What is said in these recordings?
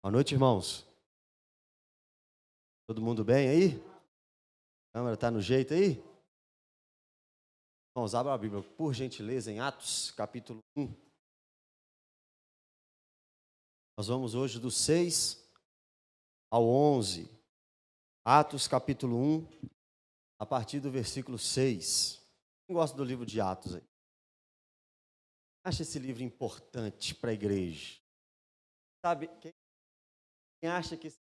Boa noite, irmãos. Todo mundo bem aí? A câmera está no jeito aí? Irmãos, abra a Bíblia, por gentileza, em Atos, capítulo 1. Nós vamos hoje do 6 ao 11. Atos, capítulo 1, a partir do versículo 6. Quem gosta do livro de Atos aí? Acha esse livro importante para a igreja? Sabe, quem acha que esses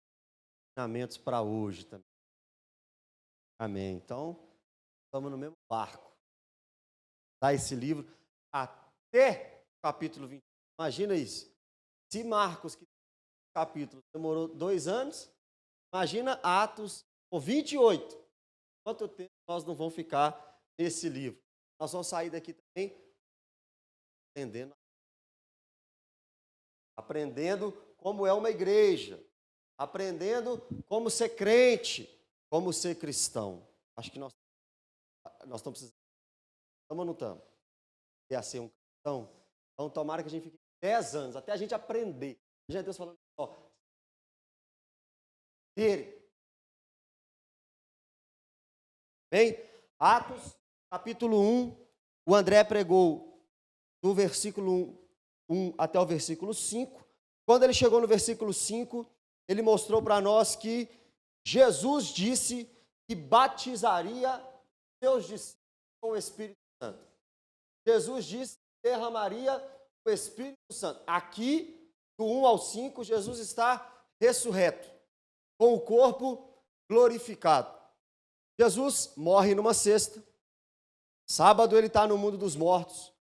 ensinamentos para hoje também? Amém. Então, estamos no mesmo barco. Dá esse livro até o capítulo 20. Imagina isso. Se Marcos, que capítulo demorou 2 anos, imagina Atos, ou 28. Quanto tempo nós não vamos ficar nesse livro? Nós vamos sair daqui também aprendendo como é uma igreja, aprendendo como ser crente, como ser cristão. Acho que nós estamos precisando. Estamos ou não estamos? Quer ser um cristão? Então, tomara que a gente fique 10 anos, até a gente aprender. Já Deus falando, ó. Bem, Atos, capítulo 1, o André pregou do versículo 1 até o versículo 5. Quando ele chegou no versículo 5, ele mostrou para nós que Jesus disse que batizaria seus discípulos com o Espírito Santo. Jesus disse que derramaria o Espírito Santo. Aqui, do 1 ao 5, Jesus está ressurreto, com o corpo glorificado. Jesus morre numa sexta, sábado ele está no mundo dos mortos,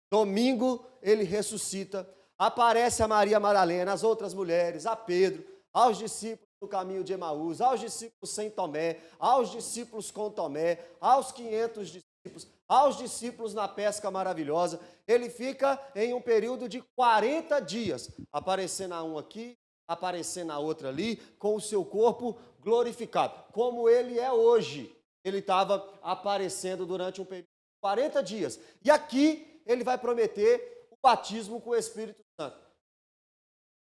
domingo ele ressuscita, aparece a Maria Madalena, as outras mulheres, a Pedro, aos discípulos no caminho de Emaús, aos discípulos sem Tomé, aos discípulos com Tomé, aos 500 discípulos, aos discípulos na pesca maravilhosa. Ele fica em um período de 40 dias, aparecendo a um aqui, aparecendo a outra ali, com o seu corpo glorificado, como ele é hoje. Ele estava aparecendo durante um período de 40 dias. E aqui ele vai prometer o batismo com o Espírito Santo.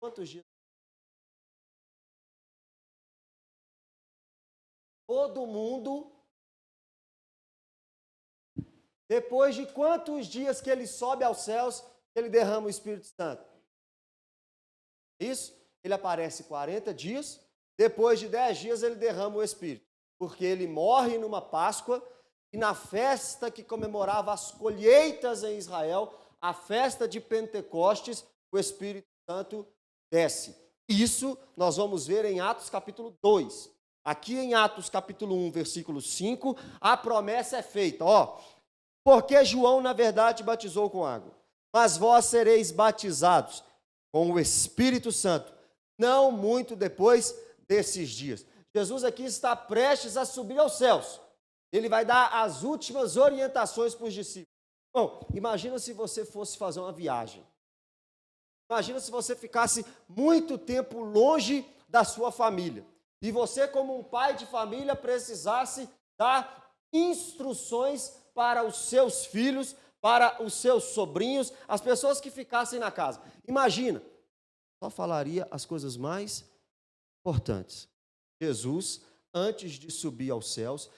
Quantos dias? Todo mundo, depois de quantos dias que ele sobe aos céus, ele derrama o Espírito Santo? Isso, ele aparece 40 dias, depois de 10 dias ele derrama o Espírito, porque ele morre numa Páscoa, e na festa que comemorava as colheitas em Israel, a festa de Pentecostes, o Espírito Santo desce. Isso nós vamos ver em Atos capítulo 2. Aqui em Atos capítulo 1, versículo 5, a promessa é feita, porque João, na verdade, batizou com água, mas vós sereis batizados com o Espírito Santo, não muito depois desses dias. Jesus aqui está prestes a subir aos céus. Ele vai dar as últimas orientações para os discípulos. Bom, imagina se você fosse fazer uma viagem. Imagina se você ficasse muito tempo longe da sua família. E você, como um pai de família, precisasse dar instruções para os seus filhos, para os seus sobrinhos, as pessoas que ficassem na casa. Imagina, só falaria as coisas mais importantes. Jesus, antes de subir aos céus,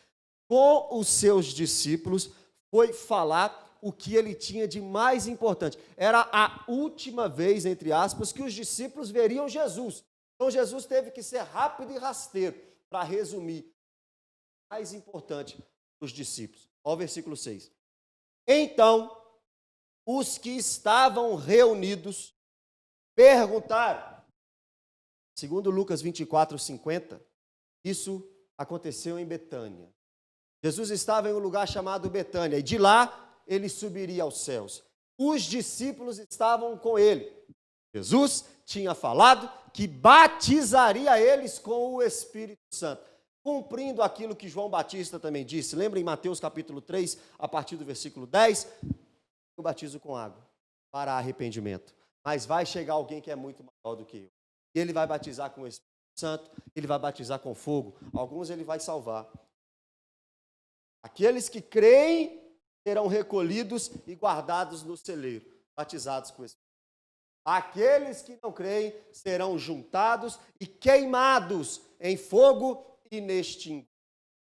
com os seus discípulos, foi falar o que ele tinha de mais importante. Era a última vez, entre aspas, que os discípulos veriam Jesus. Então, Jesus teve que ser rápido e rasteiro para resumir o mais importante para os discípulos. Olha o versículo 6. Então, os que estavam reunidos perguntaram, segundo Lucas 24, 50, isso aconteceu em Betânia. Jesus estava em um lugar chamado Betânia, e de lá ele subiria aos céus. Os discípulos estavam com ele. Jesus tinha falado que batizaria eles com o Espírito Santo, cumprindo aquilo que João Batista também disse. Lembra em Mateus capítulo 3, a partir do versículo 10? Eu batizo com água para arrependimento, mas vai chegar alguém que é muito maior do que eu. E ele vai batizar com o Espírito Santo, ele vai batizar com fogo, alguns ele vai salvar. Aqueles que creem serão recolhidos e guardados no celeiro, batizados com o Espírito. Aqueles que não creem serão juntados e queimados em fogo inextinguível.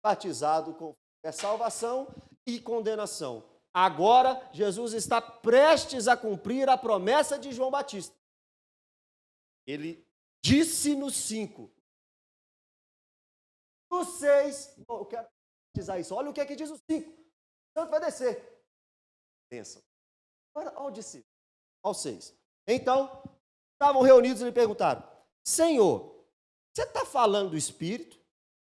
Batizado com salvação e condenação. Agora, Jesus está prestes a cumprir a promessa de João Batista. Ele disse no 5. No 6, eu quero batizar isso. Olha o que é que diz o 5. O santo vai descer. Bênção. Agora, olha o discípulo. Ao 6. Então, estavam reunidos e lhe perguntaram: Senhor, você está falando do Espírito?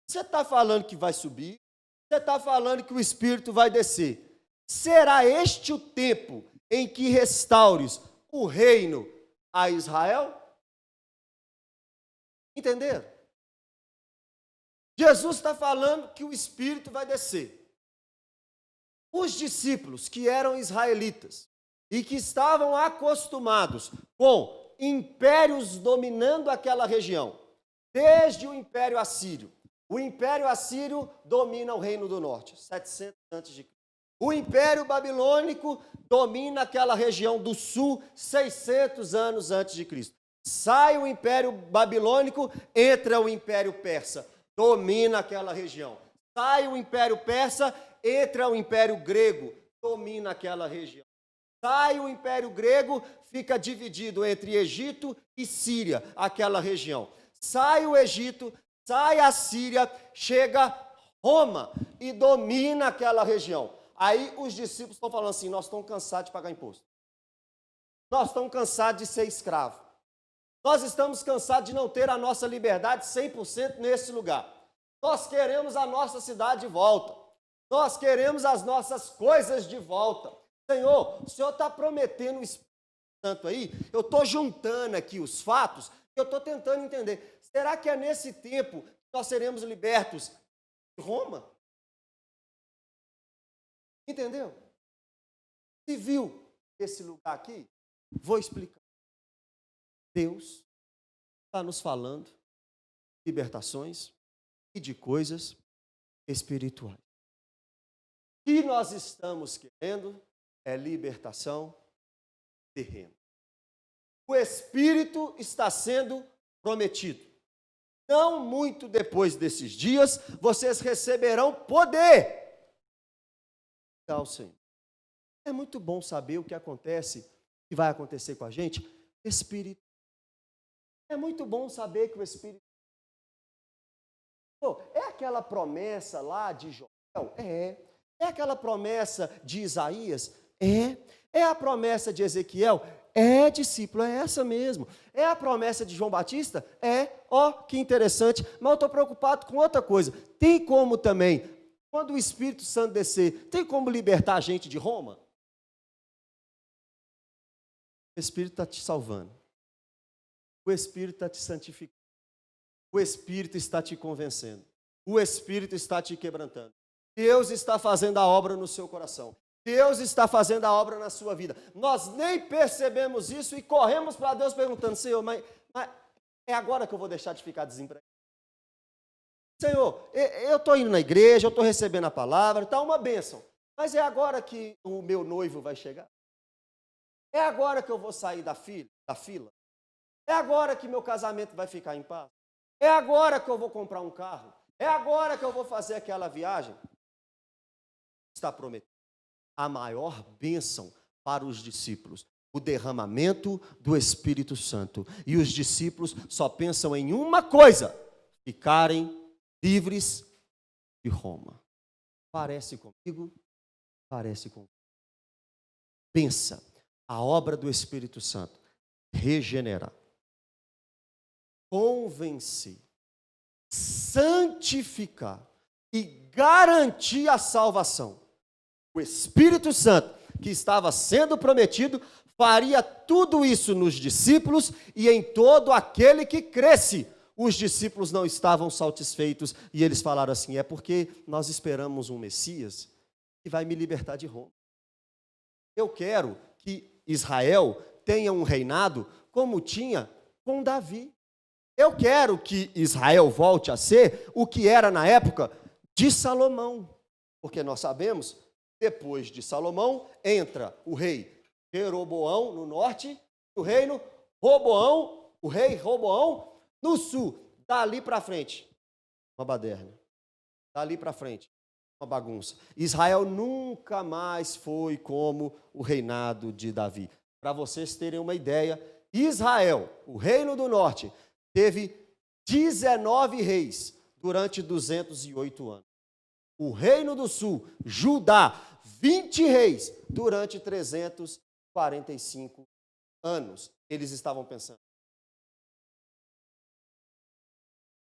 Você está falando que vai subir? Você está falando que o Espírito vai descer? Será este o tempo em que restaures o reino a Israel? Entenderam? Jesus está falando que o Espírito vai descer. Os discípulos que eram israelitas e que estavam acostumados com impérios dominando aquela região, desde o Império Assírio. O Império Assírio domina o Reino do Norte, 700 a.C. O Império Babilônico domina aquela região do sul, 600 anos antes de Cristo. Sai o Império Babilônico, entra o Império Persa, domina aquela região. Sai o Império Persa, entra o Império Grego, domina aquela região. Sai o Império Grego, fica dividido entre Egito e Síria, aquela região. Sai o Egito, sai a Síria, chega Roma e domina aquela região. Aí os discípulos estão falando assim: nós estamos cansados de pagar imposto. Nós estamos cansados de ser escravo. Nós estamos cansados de não ter a nossa liberdade 100% nesse lugar. Nós queremos a nossa cidade de volta. Nós queremos as nossas coisas de volta. Senhor, o Senhor está prometendo o Espírito Santo aí? Eu estou juntando aqui os fatos, eu estou tentando entender. Será que é nesse tempo que nós seremos libertos de Roma? Entendeu? Se viu esse lugar aqui, vou explicar. Deus está nos falando de libertações e de coisas espirituais. O que nós estamos querendo é libertação terrena. O Espírito está sendo prometido. Não muito depois desses dias, vocês receberão poder. Ao Senhor. É muito bom saber o que acontece, que vai acontecer com a gente. Espírito. É muito bom saber que o Espírito... é aquela promessa lá de Joel? É. É aquela promessa de Isaías? É. É a promessa de Ezequiel? É, discípulo, é essa mesmo. É a promessa de João Batista? É. Ó, que interessante. Mas eu estou preocupado com outra coisa. Tem como também, quando o Espírito Santo descer, tem como libertar a gente de Roma? O Espírito está te salvando. O Espírito está te santificando. O Espírito está te convencendo. O Espírito está te quebrantando. Deus está fazendo a obra no seu coração. Deus está fazendo a obra na sua vida. Nós nem percebemos isso e corremos para Deus perguntando: Senhor, mas é agora que eu vou deixar de ficar desempregado? Senhor, eu estou indo na igreja, eu estou recebendo a palavra, está uma bênção. Mas é agora que o meu noivo vai chegar? É agora que eu vou sair da fila? É agora que meu casamento vai ficar em paz? É agora que eu vou comprar um carro? É agora que eu vou fazer aquela viagem? Está prometido a maior bênção para os discípulos: o derramamento do Espírito Santo. E os discípulos só pensam em uma coisa: ficarem livres de Roma. Parece comigo? Parece comigo. Pensa, a obra do Espírito Santo: regenerar, convencer, santificar e garantir a salvação. O Espírito Santo, que estava sendo prometido, faria tudo isso nos discípulos e em todo aquele que cresce. Os discípulos não estavam satisfeitos e eles falaram assim: é porque nós esperamos um Messias que vai me libertar de Roma. Eu quero que Israel tenha um reinado como tinha com Davi. Eu quero que Israel volte a ser o que era na época de Salomão. Porque nós sabemos, depois de Salomão, entra o rei Jeroboão no norte o reino Roboão, o rei Roboão, no sul. Dali para frente, uma baderna. Dali para frente, uma bagunça. Israel nunca mais foi como o reinado de Davi. Para vocês terem uma ideia, Israel, o reino do norte, teve 19 reis durante 208 anos. O reino do sul, Judá, 20 reis durante 345 anos. Eles estavam pensando: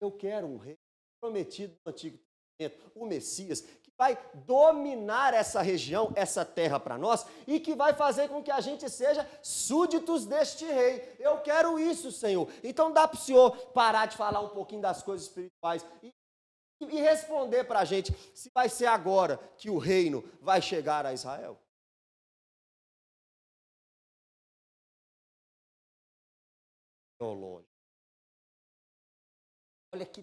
eu quero um rei prometido no Antigo Testamento, o Messias, que vai dominar essa região, essa terra para nós, e que vai fazer com que a gente seja súditos deste rei. Eu quero isso, Senhor. Então dá para o Senhor parar de falar um pouquinho das coisas espirituais e responder para a gente se vai ser agora que o reino vai chegar a Israel. Teológico. Olha que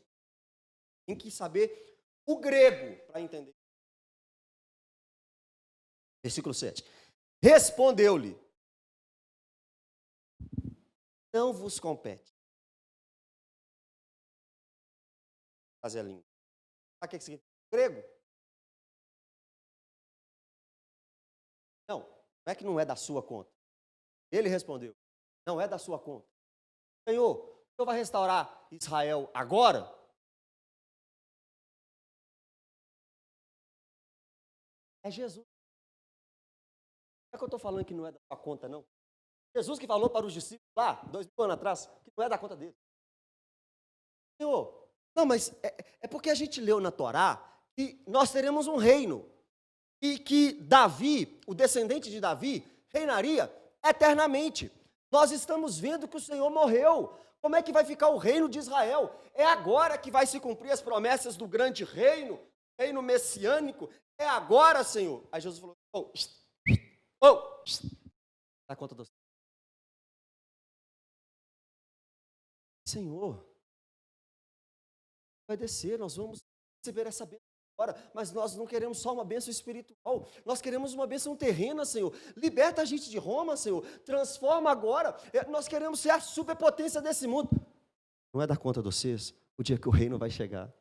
tem que saber o grego para entender. Versículo 7. Respondeu-lhe: não vos compete. Fazer a língua. Sabe o que significa? Grego. Não é que não é da sua conta. Ele respondeu: não é da sua conta. Senhor, o Senhor vai restaurar Israel agora? É Jesus. Não é que eu estou falando que não é da sua conta, não. Jesus que falou para os discípulos lá, 2000 anos atrás, que não é da conta dele. Senhor, não, mas é porque a gente leu na Torá que nós teremos um reino e que Davi, o descendente de Davi, reinaria eternamente. Nós estamos vendo que o Senhor morreu. Como é que vai ficar o reino de Israel? É agora que vai se cumprir as promessas do grande reino, reino messiânico. É agora, Senhor. Aí Jesus falou: dá conta do Senhor. Vai descer, nós vamos receber essa bênção agora, mas nós não queremos só uma bênção espiritual, nós queremos uma bênção terrena, Senhor. Liberta a gente de Roma, Senhor, transforma agora, nós queremos ser a superpotência desse mundo. Não é da conta de vocês o dia que o reino vai chegar.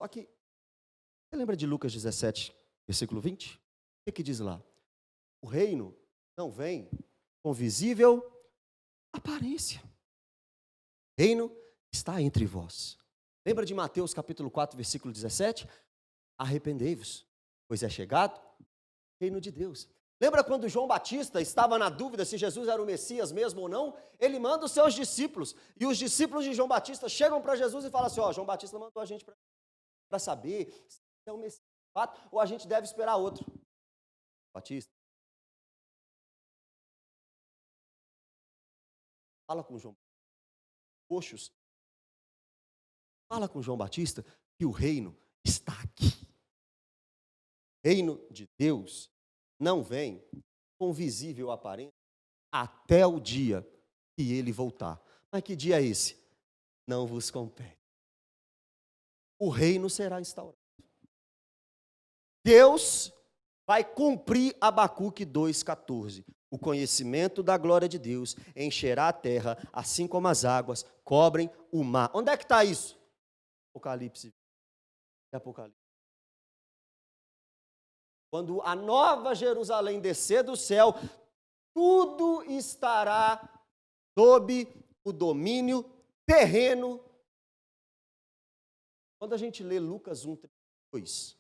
Só que, você lembra de Lucas 17, versículo 20? O que diz lá? O reino não vem com visível aparência. O reino está entre vós. Lembra de Mateus capítulo 4, versículo 17? Arrependei-vos, pois é chegado o reino de Deus. Lembra quando João Batista estava na dúvida se Jesus era o Messias mesmo ou não? Ele manda os seus discípulos, e os discípulos de João Batista chegam para Jesus e falam assim: João Batista mandou a gente para saber se é o Messias de fato, ou a gente deve esperar outro. Batista, fala com João. Coxos, fala com João Batista que o reino está aqui. O reino de Deus não vem com visível aparência até o dia que ele voltar. Mas que dia é esse? Não vos compete. O reino será instaurado. Deus vai cumprir Abacuque 2,14. O conhecimento da glória de Deus encherá a terra, assim como as águas cobrem o mar. Onde é que está isso? Apocalipse. Quando a nova Jerusalém descer do céu, tudo estará sob o domínio terreno. Quando a gente lê Lucas 1:32,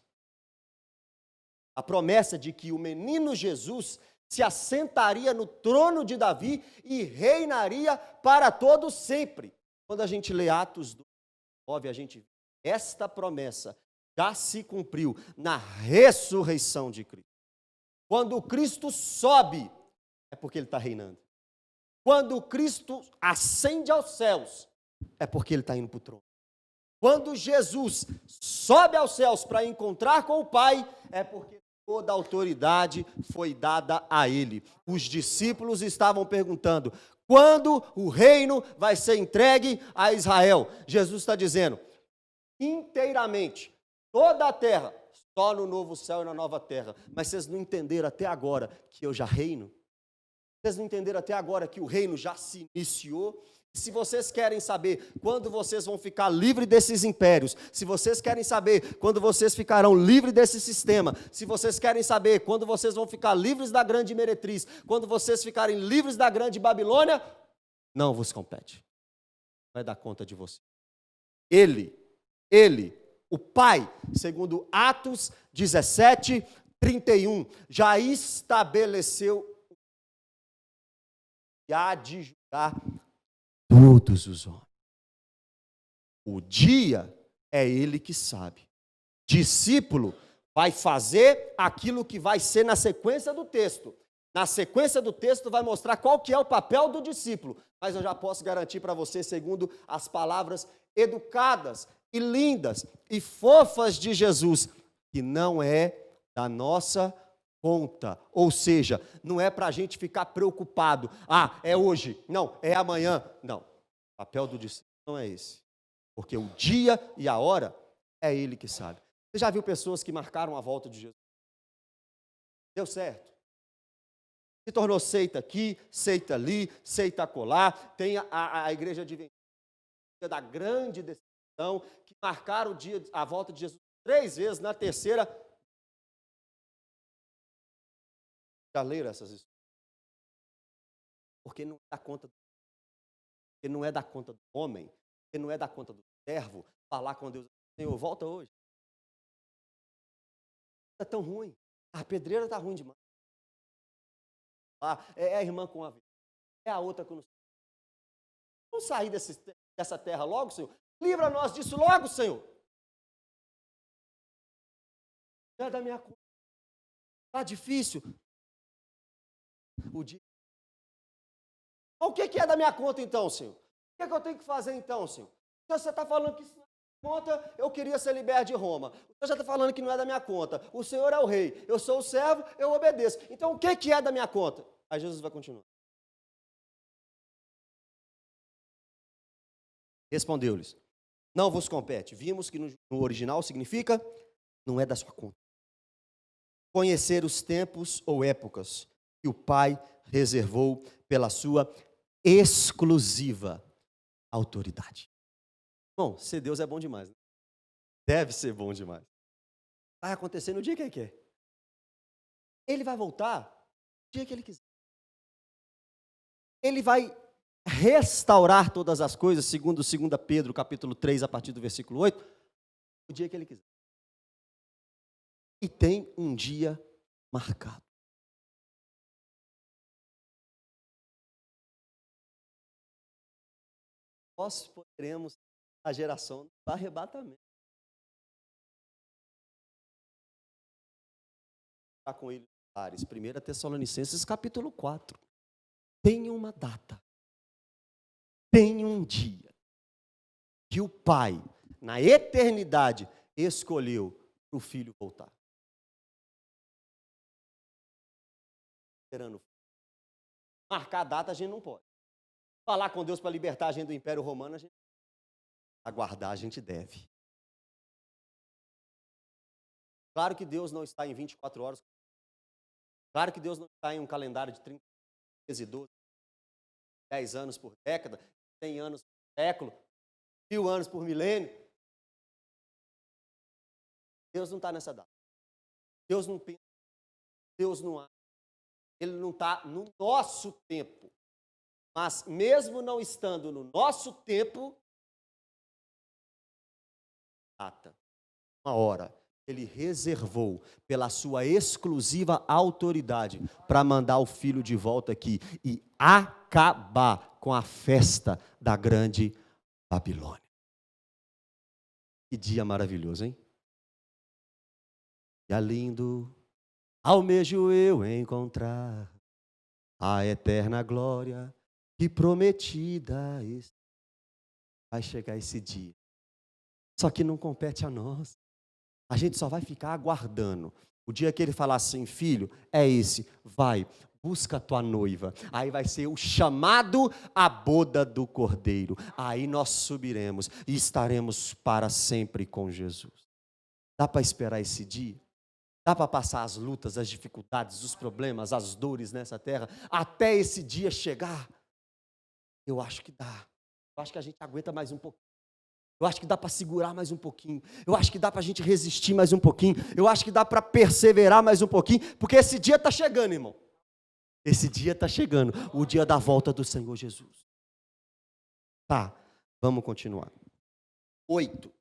a promessa de que o menino Jesus se assentaria no trono de Davi e reinaria para todo sempre. Quando a gente lê Atos 2:9, a gente vê esta promessa já se cumpriu na ressurreição de Cristo. Quando Cristo sobe, é porque Ele está reinando. Quando Cristo ascende aos céus, é porque Ele está indo para o trono. Quando Jesus sobe aos céus para encontrar com o Pai, é porque toda a autoridade foi dada a Ele. Os discípulos estavam perguntando: quando o reino vai ser entregue a Israel? Jesus está dizendo: inteiramente, toda a terra, só no novo céu e na nova terra. Mas vocês não entenderam até agora que eu já reino? Vocês não entenderam até agora que o reino já se iniciou? Se vocês querem saber quando vocês vão ficar livres desses impérios, se vocês querem saber quando vocês ficarão livres desse sistema, se vocês querem saber quando vocês vão ficar livres da grande meretriz, quando vocês ficarem livres da grande Babilônia, não vos compete. Vai dar conta de você. Ele, o Pai, segundo Atos 17, 31, já estabeleceu e há de julgar todos os homens. O dia é ele que sabe. Discípulo vai fazer aquilo que vai ser na sequência do texto. Na sequência do texto vai mostrar qual que é o papel do discípulo. Mas eu já posso garantir para você, segundo as palavras educadas e lindas e fofas de Jesus, que não é da nossa conta. Ou seja, não é para a gente ficar preocupado. Ah, é hoje. Não, é amanhã. Não. O papel do discípulo não é esse. Porque o dia e a hora é ele que sabe. Você já viu pessoas que marcaram a volta de Jesus? Deu certo. Se tornou seita aqui, seita ali, seita acolá. Tem a igreja adventista da grande decisão, que marcaram o dia, a volta de Jesus 3 vezes, na terceira. Já leram essas histórias? Porque não dá conta, porque não é da conta do homem, porque não é da conta do servo falar com Deus: Senhor, volta hoje. Está tão ruim. A pedreira está ruim demais. É a irmã com a vida. É a outra com. Vamos sair dessa terra logo, Senhor? Livra nós disso logo, Senhor. Não é da minha conta. Está difícil. O dia. O que é da minha conta então, Senhor? O que é que eu tenho que fazer então, Senhor? Você está falando que isso não é da minha conta, eu queria ser liberto de Roma. Você já está falando que não é da minha conta. O Senhor é o rei, eu sou o servo, eu obedeço. Então o que é da minha conta? Aí Jesus vai continuar. Respondeu-lhes: não vos compete. Vimos que no original significa não é da sua conta. Conhecer os tempos ou épocas que o Pai reservou pela sua exclusiva autoridade. Bom, ser Deus é bom demais, né? Deve ser bom demais. Vai acontecer no dia que ele quer. Ele vai voltar no dia que ele quiser. Ele vai restaurar todas as coisas, segundo 2 Pedro, capítulo 3, a partir do versículo 8, o dia que ele quiser. E tem um dia marcado. Nós poderemos a geração do arrebatamento. Está com ele, 1 Tessalonicenses, capítulo 4. Tem uma data. Tem um dia que o Pai, na eternidade, escolheu para o Filho voltar. Esperando. Marcar a data a gente não pode. Falar com Deus para libertar a gente do Império Romano, a gente aguardar a gente deve. Claro que Deus não está em 24 horas. Claro que Deus não está em um calendário de 30 dias e 12, 10 anos por década, 100 anos por século, 1000 anos por milênio. Deus não está nessa data. Deus não pensa. Deus não age. Ele não está no nosso tempo. Mas mesmo não estando no nosso tempo, data, uma hora, ele reservou pela sua exclusiva autoridade para mandar o Filho de volta aqui e acabar com a festa da grande Babilônia. Que dia maravilhoso, hein? E é lindo, almejo eu encontrar a eterna glória que prometida está. Vai chegar esse dia. Só que não compete a nós. A gente só vai ficar aguardando. O dia que ele falar assim: filho, é esse, vai, busca a tua noiva. Aí vai ser o chamado à boda do Cordeiro. Aí nós subiremos e estaremos para sempre com Jesus. Dá para esperar esse dia? Dá para passar as lutas, as dificuldades, os problemas, as dores nessa terra, até esse dia chegar? Eu acho que dá. Eu acho que a gente aguenta mais um pouquinho. Eu acho que dá para segurar mais um pouquinho. Eu acho que dá para a gente resistir mais um pouquinho. Eu acho que dá para perseverar mais um pouquinho, porque esse dia está chegando, irmão. Esse dia está chegando, o dia da volta do Senhor Jesus. Tá, vamos continuar. 8.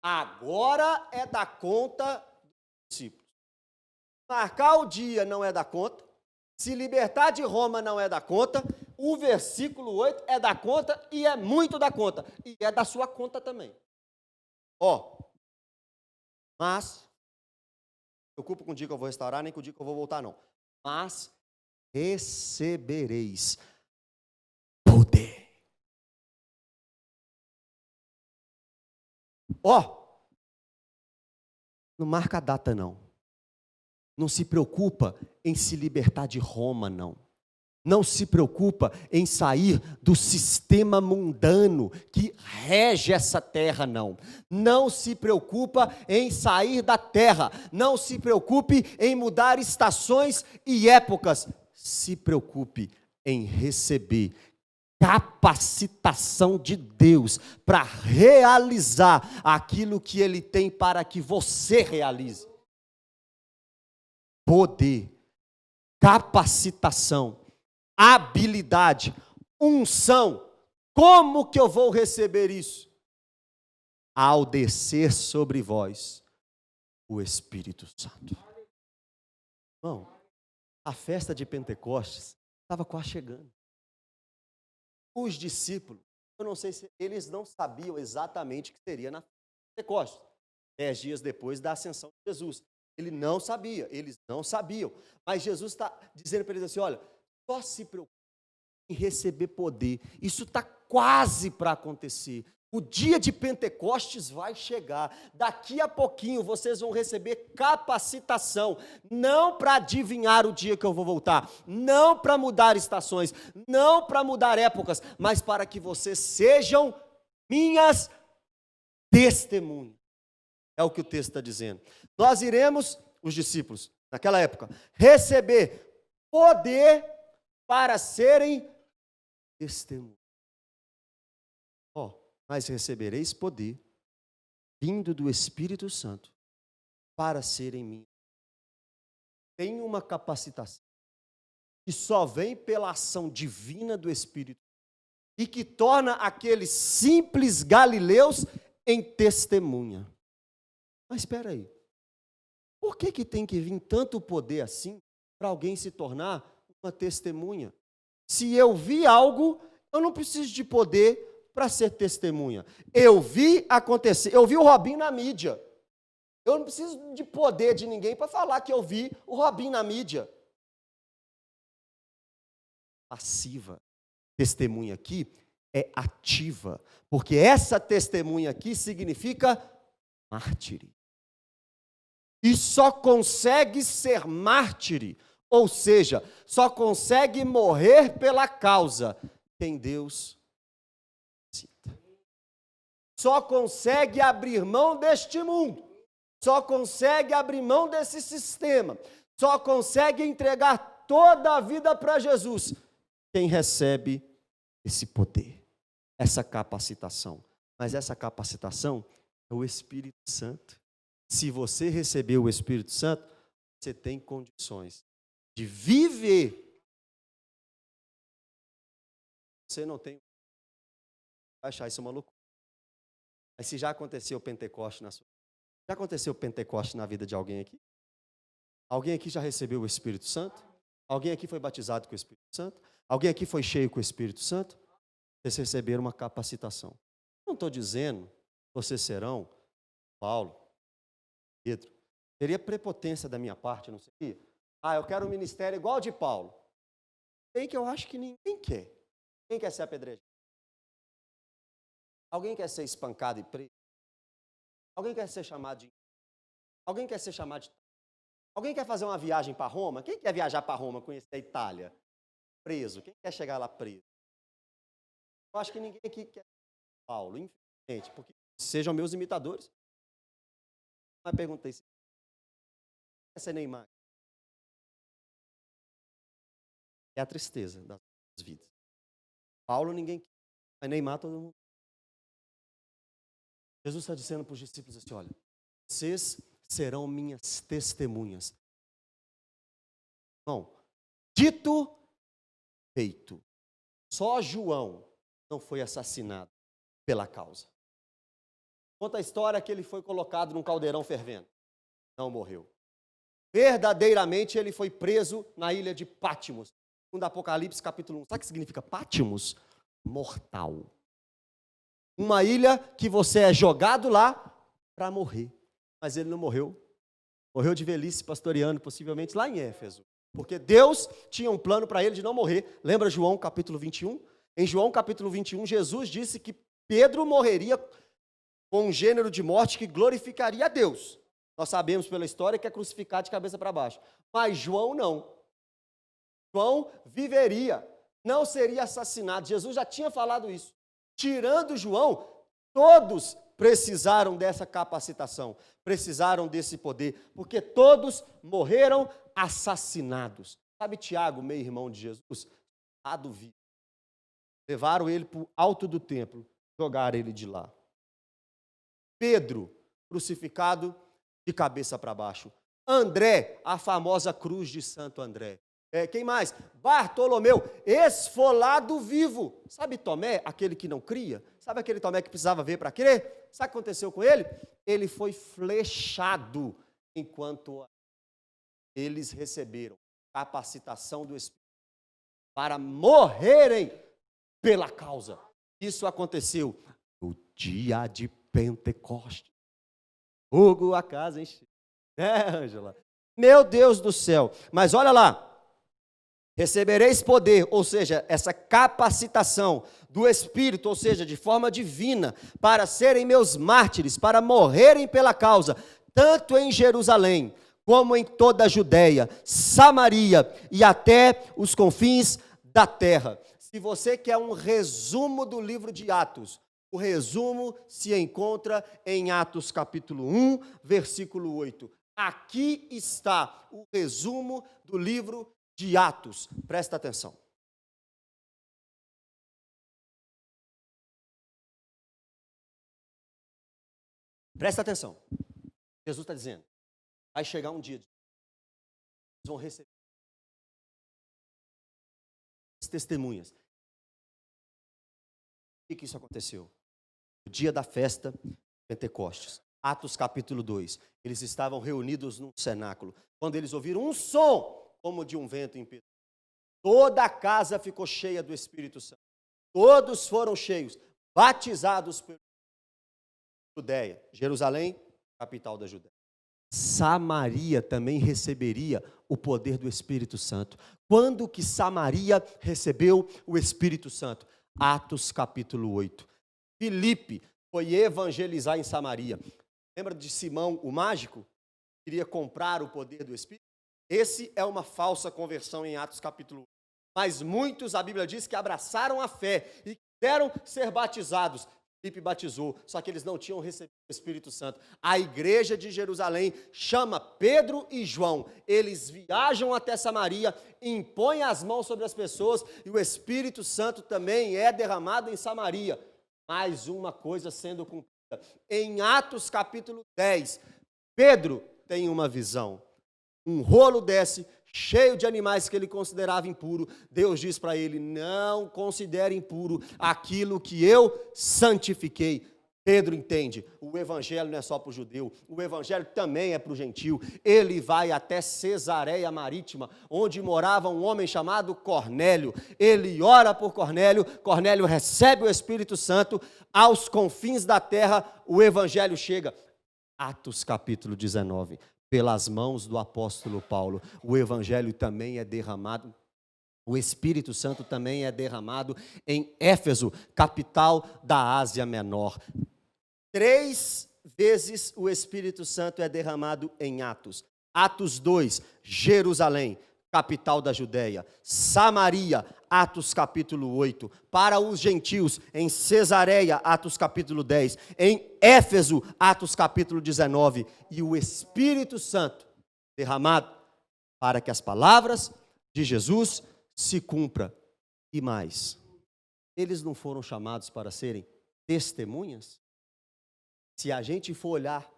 Agora é da conta dos discípulos. Marcar o dia não é da conta. Se libertar de Roma não é da conta. O versículo 8 é da conta e é muito da conta. E é da sua conta também. Mas, não se preocupa com o dia que eu vou restaurar, nem com o dia que eu vou voltar, não. Mas recebereis poder. Não marca a data, não. Não se preocupa em se libertar de Roma, não. Não se preocupa em sair do sistema mundano que rege essa terra, não. Não se preocupa em sair da terra. Não se preocupe em mudar estações e épocas. Se preocupe em receber capacitação de Deus para realizar aquilo que Ele tem para que você realize. Poder, capacitação, habilidade, unção. Como que eu vou receber isso? Ao descer sobre vós o Espírito Santo. Irmão, a festa de Pentecostes estava quase chegando. Os discípulos, eu não sei se eles não sabiam exatamente o que seria na festa de Pentecostes, 10 dias depois da ascensão de Jesus. Eles não sabiam. Mas Jesus está dizendo para eles assim, olha, só se preocupe em receber poder. Isso está quase para acontecer. O dia de Pentecostes vai chegar. Daqui a pouquinho vocês vão receber capacitação. Não para adivinhar o dia que eu vou voltar. Não para mudar estações. Não para mudar épocas. Mas para que vocês sejam minhas testemunhas. É o que o texto está dizendo. Nós iremos, os discípulos, naquela época, receber poder para serem testemunhas. Mas recebereis poder, vindo do Espírito Santo, para serem minhas. Tem uma capacitação que só vem pela ação divina do Espírito e que torna aqueles simples galileus em testemunha. Mas espera aí, por que tem que vir tanto poder assim para alguém se tornar uma testemunha? Se eu vi algo, eu não preciso de poder para ser testemunha. Eu vi acontecer, eu vi o Robinho na mídia. Eu não preciso de poder de ninguém para falar que eu vi o Robinho na mídia. Passiva. Testemunha aqui é ativa, porque essa testemunha aqui significa mártire. E só consegue ser mártire, ou seja, só consegue morrer pela causa quem Deus cita. Só consegue abrir mão deste mundo, só consegue abrir mão desse sistema, só consegue entregar toda a vida para Jesus quem recebe esse poder, essa capacitação. Mas essa capacitação é o Espírito Santo. Se você receber o Espírito Santo, você tem condições de viver. Você não tem. Vai achar isso uma loucura. Mas se já aconteceu o Pentecoste na sua vida, já aconteceu o Pentecoste na vida de alguém aqui? Alguém aqui já recebeu o Espírito Santo? Alguém aqui foi batizado com o Espírito Santo? Alguém aqui foi cheio com o Espírito Santo? Vocês receberam uma capacitação. Não estou dizendo que vocês serão Paulo, Pedro. Seria prepotência da minha parte, não sei. Eu quero um ministério igual ao de Paulo. Tem que eu acho que ninguém quer. Quem quer ser apedrejado? Alguém quer ser espancado e preso? Alguém quer ser chamado de... Alguém quer ser chamado de... Alguém quer fazer uma viagem para Roma? Quem quer viajar para Roma, conhecer a Itália? Preso. Quem quer chegar lá preso? Eu acho que ninguém aqui quer Paulo, infelizmente, porque sejam meus imitadores. Mas perguntei se Essa é Neymar. É a tristeza das vidas. Paulo ninguém quer, mas Neymar todo mundo. Jesus está dizendo para os discípulos assim, olha, vocês serão minhas testemunhas. Bom, dito, feito. Só João não foi assassinado pela causa. Conta a história que ele foi colocado num caldeirão fervendo. Não morreu. Verdadeiramente ele foi preso na ilha de Pátimos. Segundo Apocalipse capítulo 1. Sabe o que significa Pátimos? Mortal. Uma ilha que você é jogado lá para morrer. Mas ele não morreu. Morreu de velhice pastoreando, possivelmente lá em Éfeso. Porque Deus tinha um plano para ele de não morrer. Lembra João capítulo 21? Em João capítulo 21, Jesus disse que Pedro morreria com um gênero de morte que glorificaria a Deus. Nós sabemos pela história que é crucificado de cabeça para baixo. Mas João não. João viveria, não seria assassinado. Jesus já tinha falado isso. Tirando João, todos precisaram dessa capacitação, precisaram desse poder, porque todos morreram assassinados. Sabe Tiago, meio-irmão de Jesus? A do vivo. Levaram ele para o alto do templo, jogaram ele de lá. Pedro, crucificado de cabeça para baixo. André, a famosa cruz de Santo André. Quem mais? Bartolomeu, esfolado vivo. Sabe Tomé, aquele que não cria? Sabe aquele Tomé que precisava ver para crer? Sabe o que aconteceu com ele? Ele foi flechado enquanto eles receberam capacitação do Espírito para morrerem pela causa. Isso aconteceu no dia de Pentecostes. Fogo a casa encheu. Ângela? Meu Deus do céu. Mas olha lá. Recebereis poder, ou seja, essa capacitação do Espírito, ou seja, de forma divina, para serem meus mártires, para morrerem pela causa, tanto em Jerusalém, como em toda a Judéia, Samaria e até os confins da terra. Se você quer um resumo do livro de Atos, o resumo se encontra em Atos capítulo 1, versículo 8. Aqui está o resumo do livro de Atos. Presta atenção. Presta atenção. Jesus está dizendo, vai chegar um dia, eles vão receber as testemunhas. O que isso aconteceu? No dia da festa de Pentecostes. Atos capítulo 2. Eles estavam reunidos num cenáculo. Quando eles ouviram um som, como de um vento impetuoso. Toda a casa ficou cheia do Espírito Santo. Todos foram cheios, batizados pela Judéia. Jerusalém, capital da Judéia. Samaria também receberia o poder do Espírito Santo. Quando que Samaria recebeu o Espírito Santo? Atos capítulo 8. Filipe foi evangelizar em Samaria. Lembra de Simão, o mágico? Queria comprar o poder do Espírito? Esse é uma falsa conversão em Atos capítulo 1. Mas muitos, a Bíblia diz, que abraçaram a fé e quiseram ser batizados. Filipe batizou, só que eles não tinham recebido o Espírito Santo. A igreja de Jerusalém chama Pedro e João. Eles viajam até Samaria, impõem as mãos sobre as pessoas e o Espírito Santo também é derramado em Samaria. Mais uma coisa sendo cumprida. Em Atos capítulo 10, Pedro tem uma visão. Um rolo desce, cheio de animais que ele considerava impuro. Deus diz para ele, não considere impuro aquilo que eu santifiquei. Pedro entende, o evangelho não é só para o judeu, o evangelho também é para o gentil. Ele vai até Cesareia Marítima, onde morava um homem chamado Cornélio. Ele ora por Cornélio, Cornélio recebe o Espírito Santo, aos confins da terra o evangelho chega. Atos capítulo 19. Pelas mãos do apóstolo Paulo, o evangelho também é derramado, o Espírito Santo também é derramado em Éfeso, capital da Ásia Menor. 3 vezes o Espírito Santo é derramado em Atos. Atos 2, Jerusalém, capital da Judéia. Samaria, Atos capítulo 8. Para os gentios, em Cesareia, Atos capítulo 10. Em Éfeso, Atos capítulo 19. E o Espírito Santo derramado para que as palavras de Jesus se cumpram. E mais, eles não foram chamados para serem testemunhas? Se a gente for olhar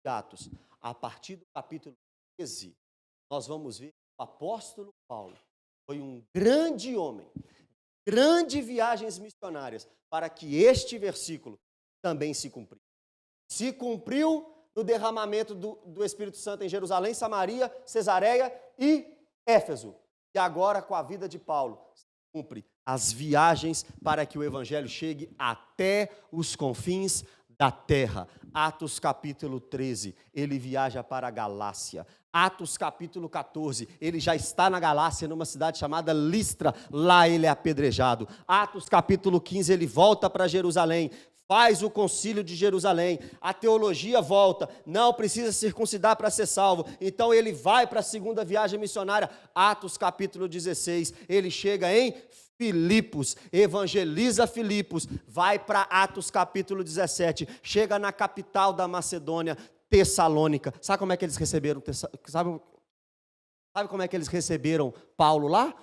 Atos, a partir do capítulo 13, nós vamos ver que o apóstolo Paulo foi um grande homem, grandes viagens missionárias, para que este versículo também se cumprisse. Se cumpriu no derramamento do Espírito Santo em Jerusalém, Samaria, Cesareia e Éfeso. E agora, com a vida de Paulo, se cumpre as viagens para que o evangelho chegue até os confins da terra. Atos capítulo 13, ele viaja para a Galácia. Atos capítulo 14, ele já está na Galácia, numa cidade chamada Listra, lá ele é apedrejado. Atos capítulo 15, ele volta para Jerusalém, faz o concílio de Jerusalém, a teologia volta, não precisa circuncidar para ser salvo, então ele vai para a segunda viagem missionária. Atos capítulo 16, ele chega em Filipos, evangeliza Filipos, vai para Atos capítulo 17, chega na capital da Macedônia, Tessalônica. Sabe como é que eles receberam? Sabe como é que eles receberam Paulo lá?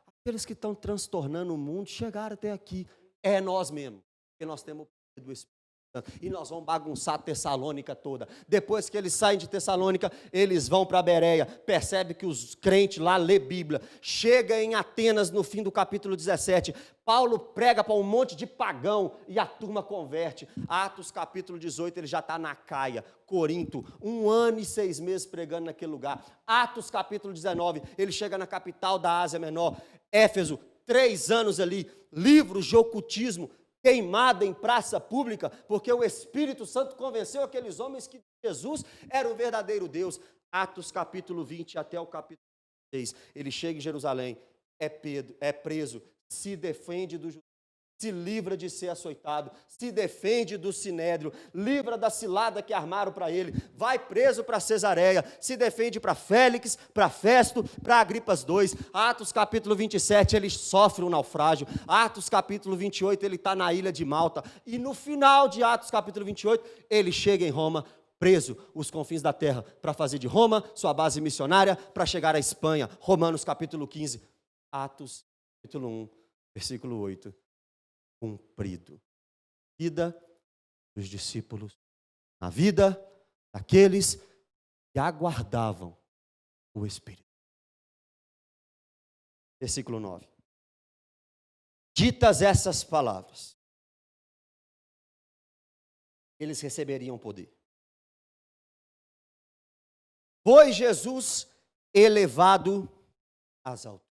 Aqueles que estão transtornando o mundo chegaram até aqui. É nós mesmos, porque nós temos o poder do Espírito Santo. E nós vamos bagunçar a Tessalônica toda. Depois que eles saem de Tessalônica, eles vão para Bereia. Percebe que os crentes lá lê Bíblia. Chega em Atenas no fim do capítulo 17. Paulo prega para um monte de pagão e a turma converte. Atos capítulo 18, ele já está na Caia, Corinto, 1 ano e 6 meses pregando naquele lugar. Atos capítulo 19, ele chega na capital da Ásia Menor, Éfeso, 3 anos ali, livros de ocultismo, queimada em praça pública, porque o Espírito Santo convenceu aqueles homens que Jesus era o verdadeiro Deus. Atos capítulo 20 até o capítulo 6, ele chega em Jerusalém, é preso, se defende do judaísmo, se livra de ser açoitado, se defende do sinédrio, livra da cilada que armaram para ele, vai preso para Cesareia, se defende para Félix, para Festo, para Agripas II. Atos capítulo 27, ele sofre um naufrágio. Atos capítulo 28, ele está na ilha de Malta. E no final de Atos capítulo 28, ele chega em Roma, preso, os confins da terra, para fazer de Roma sua base missionária, para chegar à Espanha. Romanos capítulo 15, Atos capítulo 1, versículo 8. Cumprido. Vida dos discípulos, na vida daqueles que aguardavam o Espírito. Versículo 9. Ditas essas palavras, eles receberiam poder. Foi Jesus elevado às alturas.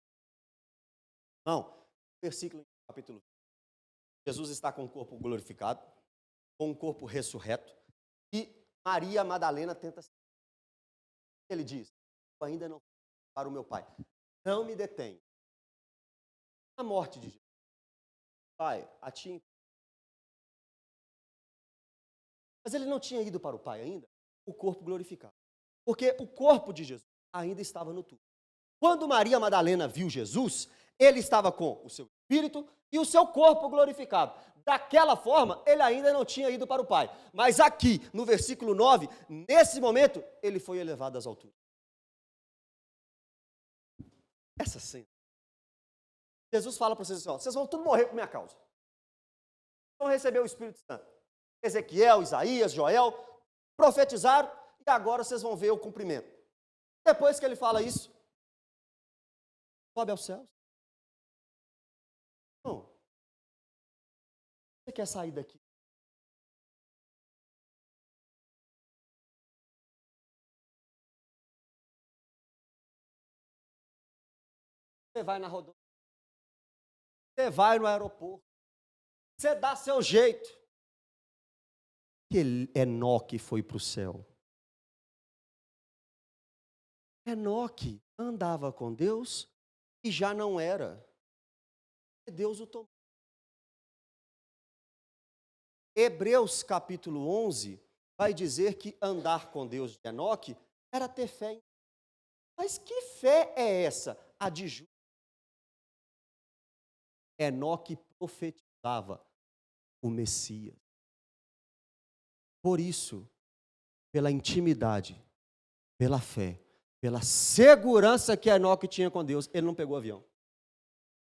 Não, versículo capítulo 20. Jesus está com o corpo glorificado, com o corpo ressurreto, e Maria Madalena tenta. Ele diz: eu ainda não fui para o meu pai, não me detenha. A morte de Jesus. Pai, a ti. Mas ele não tinha ido para o pai ainda, o corpo glorificado. Porque o corpo de Jesus ainda estava no túmulo. Quando Maria Madalena viu Jesus, ele estava com o seu espírito e o seu corpo glorificado. Daquela forma, ele ainda não tinha ido para o Pai. Mas aqui, no versículo 9, nesse momento, ele foi elevado às alturas. Essa cena. Jesus fala para vocês assim, vocês vão tudo morrer por minha causa. Vão receber o Espírito Santo. Ezequiel, Isaías, Joel, profetizaram e agora vocês vão ver o cumprimento. Depois que ele fala isso, sobe aos céus. Não. Você quer sair daqui? Você vai na rodovia. Você vai no aeroporto. Você dá seu jeito. Que Enoque foi para o céu. Enoque andava com Deus e já não era. Deus o tomou. Hebreus capítulo 11 vai dizer que andar com Deus de Enoque era ter fé em Deus. Mas que fé é essa? A de Jó. Enoque profetizava o Messias. Por isso, pela intimidade pela fé, pela segurança que Enoque tinha com Deus, ele não pegou avião,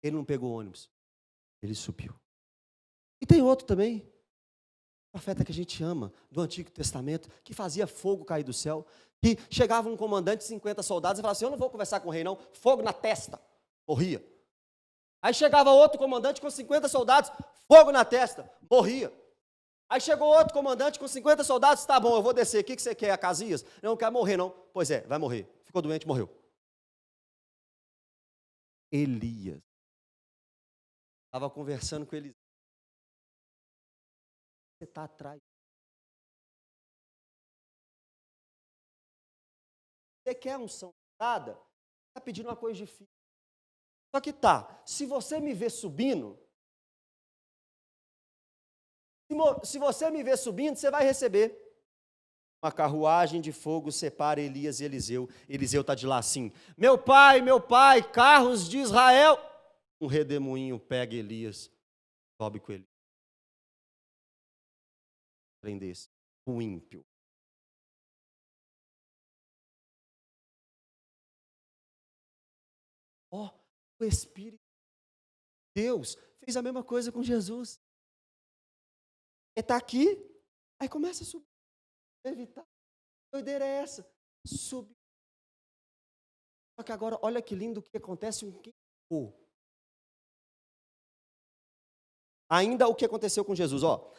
ele não pegou ônibus, ele subiu. E tem outro também, profeta que a gente ama, do Antigo Testamento, que fazia fogo cair do céu, que chegava um comandante de 50 soldados e falava assim, eu não vou conversar com o rei não, fogo na testa, morria. Aí chegava outro comandante com 50 soldados, fogo na testa, morria. Aí chegou outro comandante com 50 soldados, tá bom, eu vou descer, o que você quer, Acasias? Não quer morrer não, pois é, vai morrer, ficou doente, morreu. Elias, estava conversando com Eliseu, você está atrás. Você quer unção nada? Está pedindo uma coisa difícil. Só que tá, se você me ver subindo, se você me ver subindo, você vai receber. Uma carruagem de fogo separa Elias e Eliseu. Eliseu está de lá assim, meu pai, carros de Israel. Um redemoinho pega Elias, sobe com ele. Prendesse o ímpio. Ó, o Espírito de Deus fez a mesma coisa com Jesus. Ele está aqui, aí começa a subir. Evitar. Que doideira é essa? Subir. Só que agora, olha que lindo o que acontece com quem for. Ainda o que aconteceu com Jesus, ó.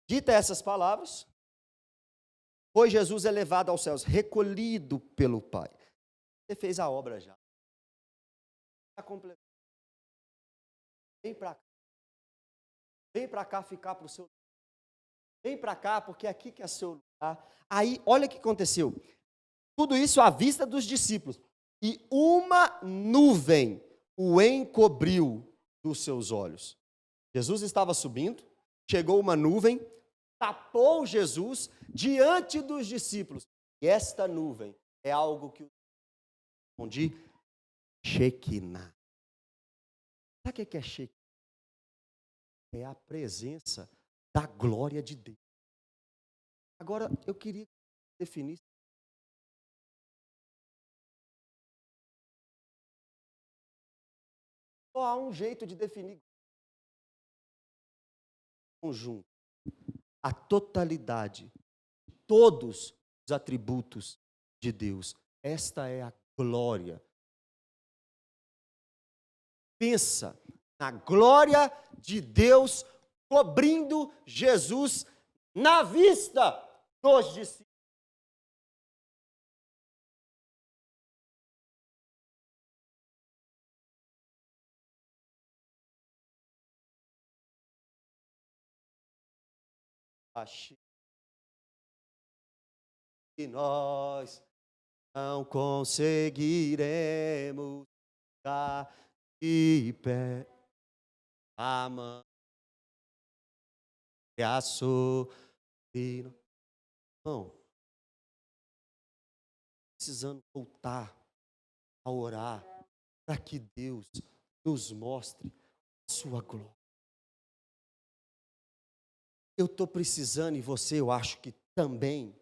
Dita essas palavras, foi Jesus elevado aos céus, recolhido pelo Pai. Você fez a obra já. Está completado. Vem para cá. Vem para cá ficar para o seu lugar. Vem para cá, porque aqui que é seu lugar. Aí, olha o que aconteceu. Tudo isso à vista dos discípulos. E uma nuvem o encobriu dos seus olhos. Jesus estava subindo, chegou uma nuvem, tapou Jesus diante dos discípulos. E esta nuvem é algo que eu respondi, Shekinah. Sabe o que é Shekinah? É a presença da glória de Deus. Agora, eu queria definir. Só há um jeito de definir conjunto. A totalidade, todos os atributos de Deus. Esta é a glória. Pensa na glória de Deus cobrindo Jesus na vista dos discípulos. E nós não conseguiremos ficar de pé. A mão e a sorrir. Não. Precisando voltar a orar para que Deus nos mostre a sua glória. Eu estou precisando, e você, eu acho que também,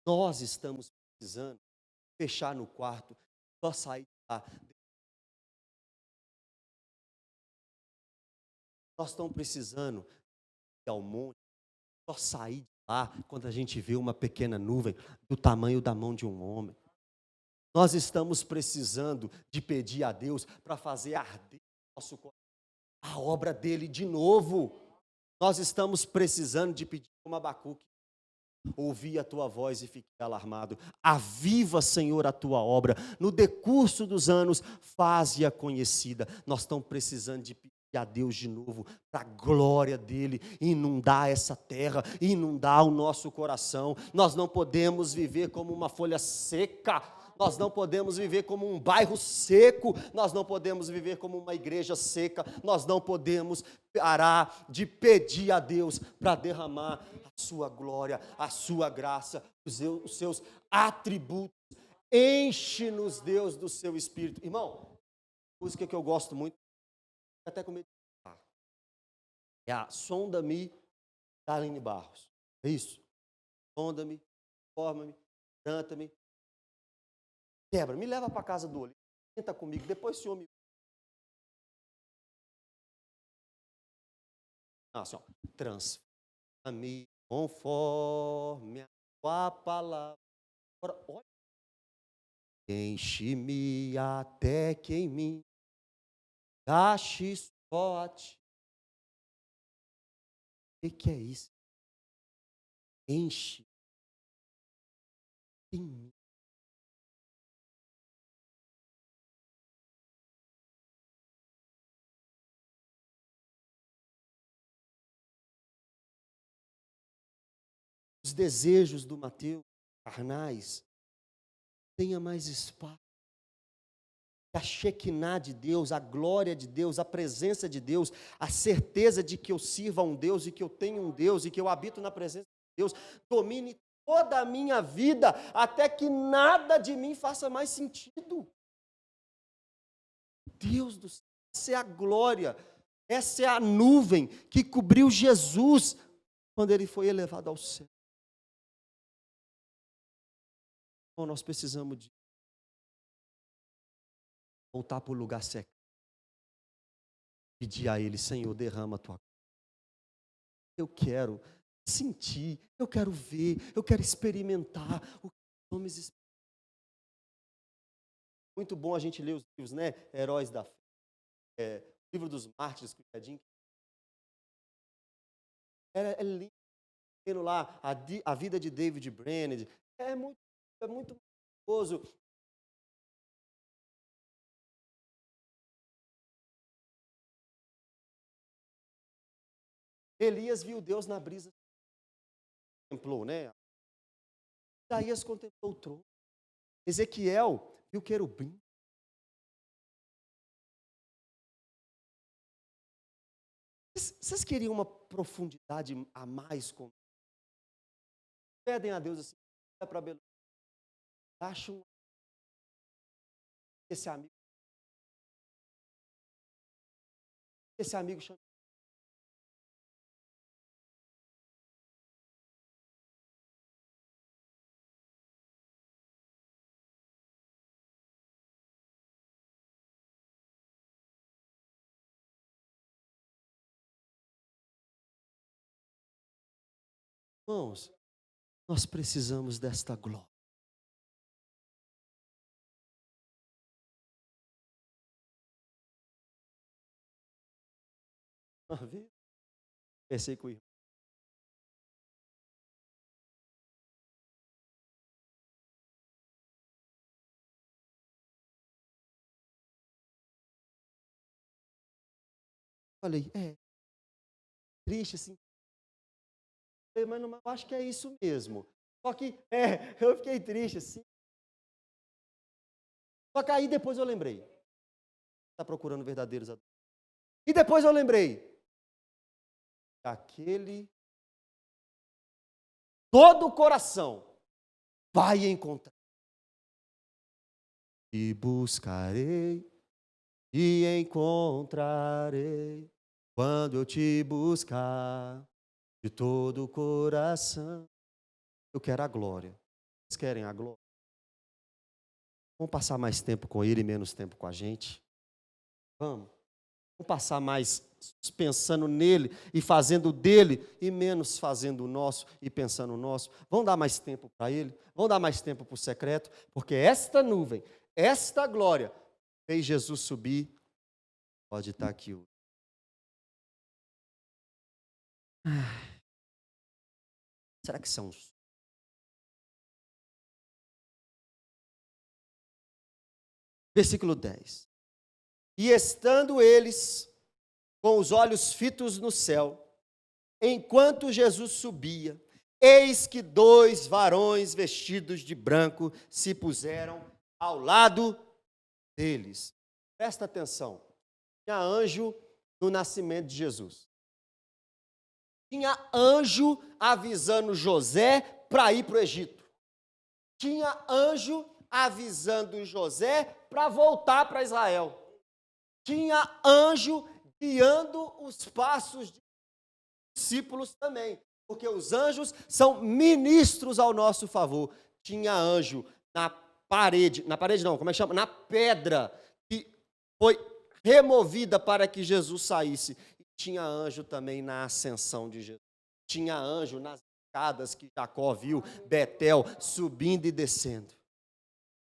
nós estamos precisando fechar no quarto, só sair de lá. Nós estamos precisando ir ao monte, só sair de lá quando a gente vê uma pequena nuvem do tamanho da mão de um homem. Nós estamos precisando de pedir a Deus para fazer arder nosso coração, a obra dele de novo. Nós estamos precisando de pedir como Abacuque. Ouvi a tua voz e fiquei alarmado. Aviva, Senhor, a tua obra. No decurso dos anos, faze-a conhecida. Nós estamos precisando de pedir a Deus de novo, para a glória dele, inundar essa terra, inundar o nosso coração. Nós não podemos viver como uma folha seca. Nós não podemos viver como um bairro seco, nós não podemos viver como uma igreja seca, nós não podemos parar de pedir a Deus para derramar a sua glória, a sua graça, os seus atributos. Enche-nos, Deus, do seu Espírito. Irmão, música que eu gosto muito, até com medo de falar, é a Sonda-me, da Aline Barros. É isso? Sonda-me, forma-me, canta-me. Quebra, me leva para a casa do olho. Senta comigo, depois o senhor me... Não, assim, ó, transforma-me conforme a tua palavra. Agora, olha. Enche-me até que em mim ache só a ti. O que é isso? Enche em mim. Os desejos do Mateus, carnais, tenha mais espaço. A Shekinah de Deus, a glória de Deus, a presença de Deus, a certeza de que eu sirvo a um Deus e que eu tenho um Deus e que eu habito na presença de Deus, domine toda a minha vida, até que nada de mim faça mais sentido. Deus do céu, essa é a glória, essa é a nuvem que cobriu Jesus quando ele foi elevado ao céu. Então nós precisamos de voltar para o lugar secreto. Pedir a Ele, Senhor, derrama a tua glória. Eu quero sentir, eu quero ver, eu quero experimentar o que os homens experimentam. Muito bom a gente ler os livros, né? Heróis da Fé, livro dos Mártires, que o Edinho. É lindo, tendo lá a vida de David Brainerd. É muito gostoso. Elias viu Deus na brisa, contemplou, né? Isaías contemplou o trono. Ezequiel viu o querubim. Vocês queriam uma profundidade a mais? Pedem a Deus assim, para Belém. Acham esse amigo chama. Irmãos, nós precisamos desta glória. Uma vez, pensei com o irmão. Falei, triste assim. Mas não, eu acho que é isso mesmo. Só que, eu fiquei triste assim. Só que aí depois eu lembrei. Está procurando verdadeiros adultos. E depois eu lembrei. Aquele, todo o coração vai encontrar. E buscarei, e encontrarei, quando eu te buscar, de todo o coração. Eu quero a glória. Vocês querem a glória? Vamos passar mais tempo com Ele e menos tempo com a gente? Vamos passar mais pensando nele e fazendo dele e menos fazendo o nosso e pensando no nosso. Vamos dar mais tempo para ele, vamos dar mais tempo para o secreto, porque esta nuvem, esta glória fez Jesus subir. Pode estar aqui hoje. Será que são os... Versículo 10. E estando eles com os olhos fitos no céu, enquanto Jesus subia, eis que 2 varões vestidos de branco se puseram ao lado deles. Presta atenção. Tinha anjo no nascimento de Jesus. Tinha anjo avisando José para ir para o Egito. Tinha anjo avisando José para voltar para Israel. Tinha anjo guiando os passos de discípulos também, porque os anjos são ministros ao nosso favor. Tinha anjo na parede, não, como é que chama? Na pedra que foi removida para que Jesus saísse. E tinha anjo também na ascensão de Jesus. Tinha anjo nas escadas que Jacó viu, Betel, subindo e descendo.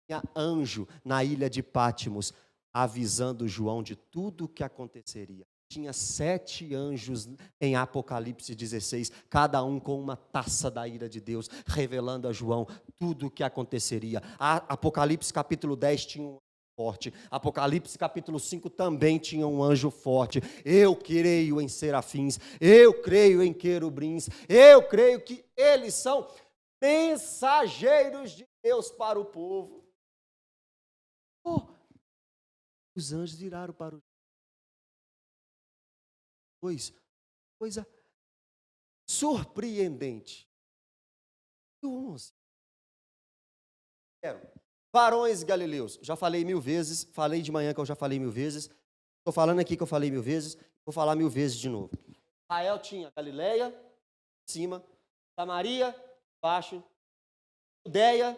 Tinha anjo na ilha de Pátimos, avisando João de tudo o que aconteceria. Tinha 7 anjos em Apocalipse 16, cada um com uma taça da ira de Deus, revelando a João tudo o que aconteceria. Apocalipse capítulo 10 tinha um anjo forte, Apocalipse capítulo 5 também tinha um anjo forte. Eu creio em serafins, eu creio em querubins, eu creio que eles são mensageiros de Deus para o povo. Os anjos viraram para o coisa surpreendente. 11. Varões galileus, já falei 1000 vezes, falei de manhã que eu já falei 1000 vezes, estou falando aqui que eu falei 1000 vezes, vou falar 1000 vezes de novo. Israel tinha Galileia, cima, Samaria, embaixo, Judeia,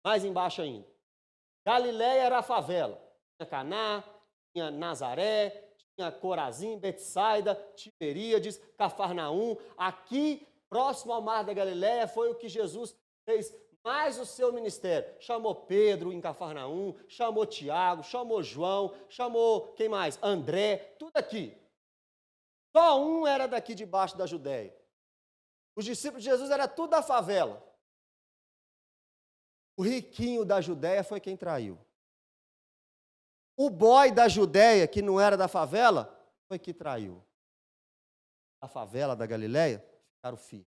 mais embaixo ainda. Galileia era a favela, tinha Caná, tinha Nazaré, tinha Corazim, Betsaida, Tiberíades, Cafarnaum. Aqui, próximo ao mar da Galileia, foi o que Jesus fez mais o seu ministério. Chamou Pedro em Cafarnaum, chamou Tiago, chamou João, chamou, quem mais? André, tudo aqui. Só um era daqui debaixo da Judéia. Os discípulos de Jesus eram tudo da favela. O riquinho da Judéia foi quem traiu. O boy da Judéia, que não era da favela, foi que traiu. A favela da Galileia, ficaram firmes.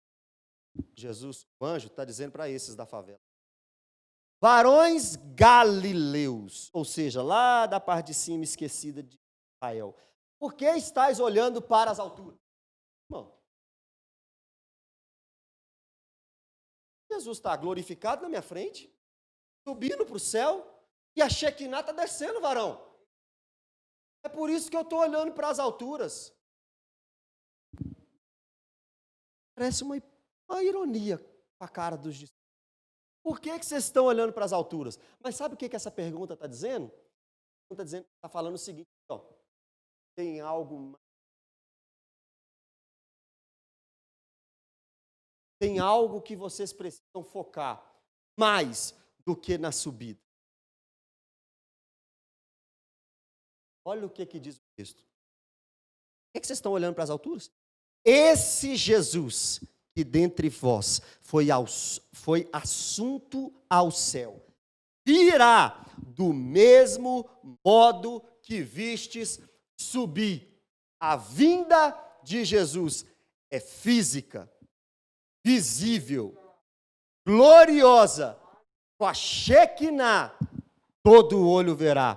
Jesus, o anjo, está dizendo para esses da favela. Varões galileus, ou seja, lá da parte de cima, esquecida de Israel. Por que estáis olhando para as alturas? Irmão, Jesus está glorificado na minha frente, subindo para o céu, e a Shekinah está descendo, varão. É por isso que eu estou olhando para as alturas. Parece uma ironia com a cara dos discípulos. Por que vocês estão olhando para as alturas? Mas sabe o que essa pergunta está dizendo? Está falando o seguinte, ó, tem algo que vocês precisam focar mais do que na subida. Olha o que diz o texto. Por que vocês estão olhando para as alturas? Esse Jesus que dentre vós foi assunto ao céu, virá do mesmo modo que vistes subir. A vinda de Jesus é física, visível, gloriosa, com a Shekinah, todo olho verá,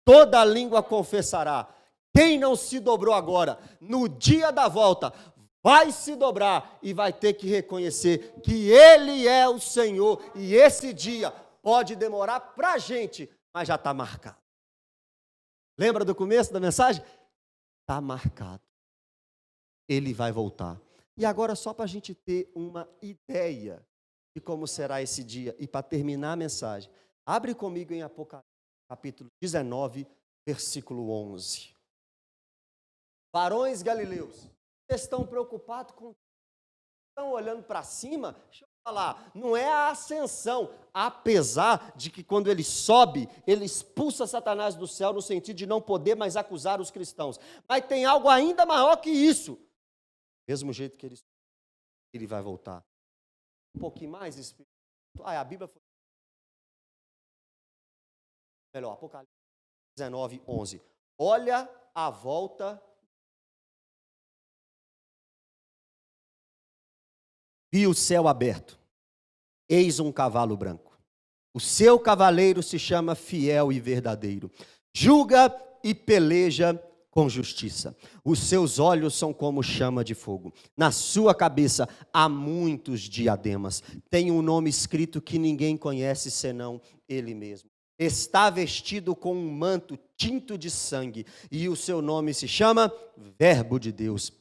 toda língua confessará. Quem não se dobrou agora, no dia da volta, vai se dobrar e vai ter que reconhecer que Ele é o Senhor. E esse dia pode demorar para a gente, mas já está marcado. Lembra do começo da mensagem? Está marcado. Ele vai voltar. E agora, só para a gente ter uma ideia de como será esse dia, e para terminar a mensagem, abre comigo em Apocalipse, capítulo 19, versículo 11. Varões galileus, vocês estão preocupados com... Estão olhando para cima? Deixa eu falar, não é a ascensão, apesar de que quando ele sobe, ele expulsa Satanás do céu, no sentido de não poder mais acusar os cristãos. Mas tem algo ainda maior que isso. Do mesmo jeito que ele vai voltar. Um pouquinho mais, Espírito. A Bíblia foi... Melhor, Apocalipse 19, 11. Olha a volta... Vi o céu aberto, eis um cavalo branco. O seu cavaleiro se chama Fiel e Verdadeiro. Julga e peleja com justiça. Os seus olhos são como chama de fogo. Na sua cabeça há muitos diademas. Tem um nome escrito que ninguém conhece senão ele mesmo. Está vestido com um manto tinto de sangue e o seu nome se chama Verbo de Deus.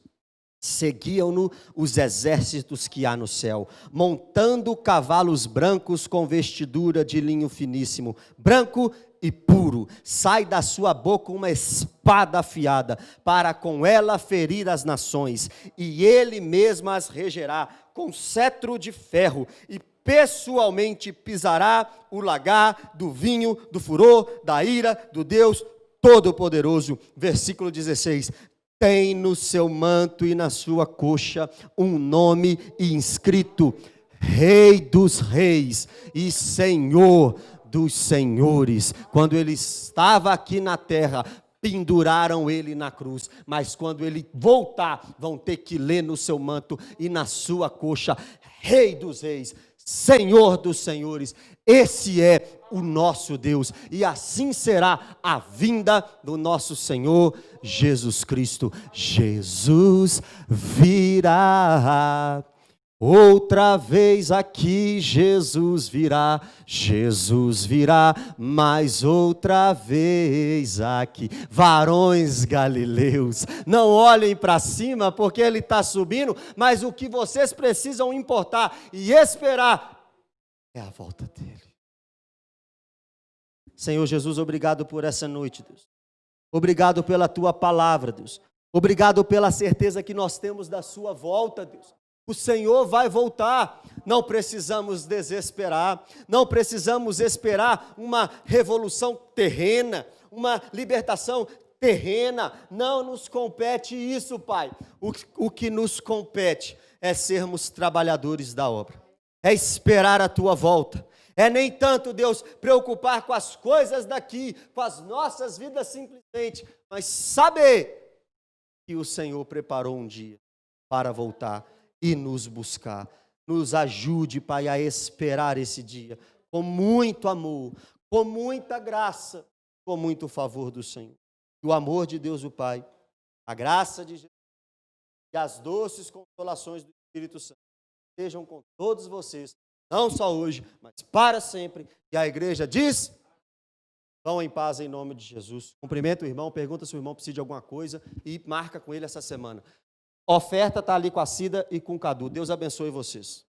Seguiam-no os exércitos que há no céu, montando cavalos brancos com vestidura de linho finíssimo, branco e puro. Sai da sua boca uma espada afiada, para com ela ferir as nações, e ele mesmo as regerá com cetro de ferro, e pessoalmente pisará o lagar do vinho, do furor, da ira do Deus Todo-Poderoso. Versículo 16. Tem no seu manto e na sua coxa um nome inscrito: Rei dos Reis e Senhor dos Senhores. Quando ele estava aqui na terra, penduraram ele na cruz, mas quando ele voltar, vão ter que ler no seu manto e na sua coxa: Rei dos Reis, Senhor dos Senhores. Esse é o nosso Deus, e assim será a vinda do nosso Senhor Jesus Cristo. Jesus virá. Outra vez aqui Jesus virá mais outra vez aqui. Varões galileus, não olhem para cima porque ele está subindo, mas o que vocês precisam importar e esperar é a volta dele. Senhor Jesus, obrigado por essa noite, Deus. Obrigado pela tua palavra, Deus. Obrigado pela certeza que nós temos da sua volta, Deus. O Senhor vai voltar. Não precisamos desesperar, não precisamos esperar uma revolução terrena, uma libertação terrena. Não nos compete isso, Pai. O que nos compete é sermos trabalhadores da obra, é esperar a tua volta. É nem tanto, Deus, preocupar com as coisas daqui, com as nossas vidas simplesmente, mas saber que o Senhor preparou um dia para voltar e nos buscar. Nos ajude, Pai, a esperar esse dia com muito amor, com muita graça, com muito favor do Senhor. Que o amor de Deus o Pai, a graça de Jesus e as doces consolações do Espírito Santo estejam com todos vocês, não só hoje, mas para sempre. E a igreja diz: vão em paz em nome de Jesus. Cumprimenta o irmão, pergunta se o irmão precisa de alguma coisa e marca com ele essa semana. A oferta está ali com a Cida e com o Cadu. Deus abençoe vocês.